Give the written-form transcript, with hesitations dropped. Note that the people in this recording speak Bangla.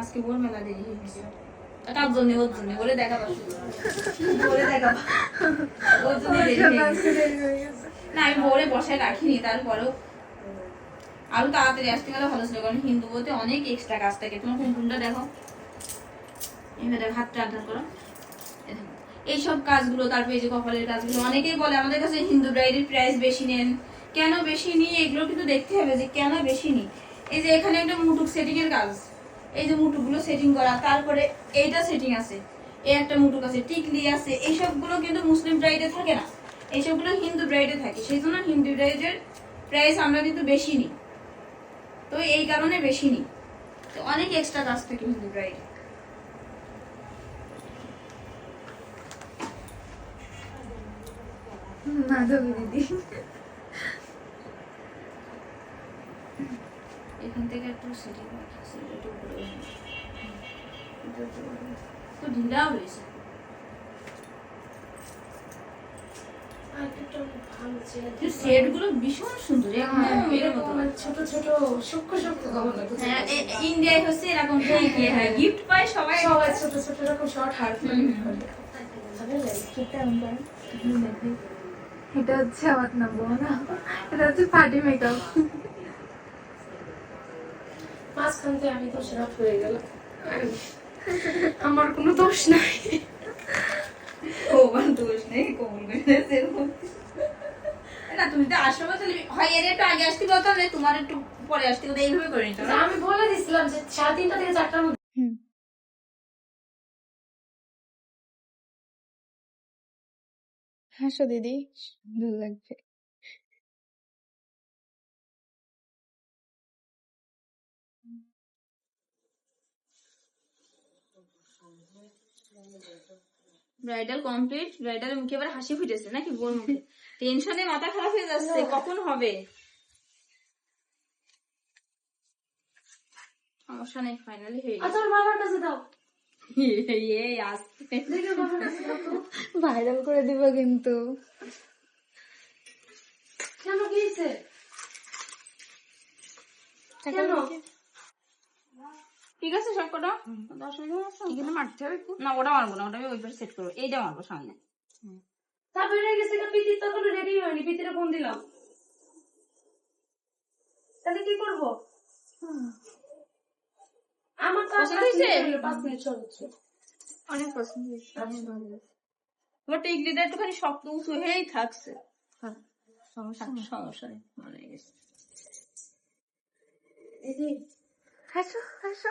আজকে ভোর মেলা দেরি হয়ে গেছে। তার জন্য ওর জন্য বলে দেখাবা বলে দেখাবা ওর জন্য দেরি হয়ে গেছে। না আমি ভোরে বসায় রাখিনি, তারপরেও আরো তাড়াতাড়ি আসতে গেলে ভালো ছিল, কারণ হিন্দু বলতে অনেক এক্সট্রা কাজ থাকে। তোমার কোনটা দেখো, এভাবে হাতটা আধার করো, এইসব কাজগুলো, তারপরে এই যে কপালের কাজগুলো। অনেকেই বলে আমাদের কাছে হিন্দু ব্রাইডের প্রাইস বেশি নেন, কেন বেশি নিই এগুলো কিন্তু দেখতে হবে যে কেন বেশি নিই। এই যে এখানে একটা মুটুক সেটিং এর কাজ, এই যে মুটুকগুলো সেটিং করা, তারপরে এইটা সেটিং আছে, এই একটা মুটুক আছে, টিকলি আছে, এইসবগুলো কিন্তু মুসলিম ব্রাইডে থাকে না, এইসবগুলো হিন্দু ব্রাইডে থাকে। সেই জন্য হিন্দু ব্রাইডের প্রাইস আমরা কিন্তু বেশি নিই, তো এই কারণে বেশি নিই। তো অনেক এক্সট্রা কাজ থাকে হিন্দু ব্রাইডে। মাধবী দিদি এখান থেকে একটু সেটিং একটু উপরে তো ঢিলাও রয়েছে। সেটগুলো ভীষণ সুন্দর, ছোট ছোট সূক্ষ্ম সূক্ষ্ম ইন্ডিয়ায় হচ্ছে এরকম গিফট পায় সবাই, সবাই ছোট ছোট এরকম শর্ট হার এটা হচ্ছে আমার না বোনা, এটা হচ্ছে পার্টি মেকআপ। মাঝখান থেকে আমি তো সেরা হয়ে গেলাম, আমার কোনো দোষ নাই। তোমার দোষ নেই, কবুল করে না। তুমি তো আসো তাহলে হয় এর একটু আগে আসতে বলতাম, তোমার একটু পরে আসতে কথা এইভাবে করে নিতে। আমি বলে দিছিলাম যে 3:30 থেকে 4টার মধ্যে। হাসো দিদি, সুন্দর লাগবে। ব্রাইডাল কমপ্লিট, ব্রাইডালের মুখে এবার হাসি ফুটেছে নাকি, বোর মুখে টেনশনে মাথা খারাপ হয়ে যাচ্ছে কখন হবে। সমস্যা নেই, ফাইনালি হয়ে গেছে। আচ্ছা বাবার কাছে দাও, এই আসছে দেখে বাবার কাছে দাও তো। ভাইরাল করে দিব কিন্তু। কেন গিয়েছে কেন? ঠিক আছে সব কটা 10 মিনিট এখানে মারতে হবে না, ওটা মারবো না, ওটা আমি ওইবার সেট করবো, এইটা মারবো সামনে। তারপরে রয়ে গেছে পিতির তখন রেডি হয়নি, পিতিরে ফোন দিলাম, তাহলে কি করবো? আমার তো পছন্দ হয়েছে? 5 মিনিট চলছে। অনেক পছন্দ হয়েছে, তোমার টিকলিটা একটুখানি শক্ত উঁচু হয়েই থাকছে। সমস্যা নেই, মনে গেছে। দিদি হাসো হাসো।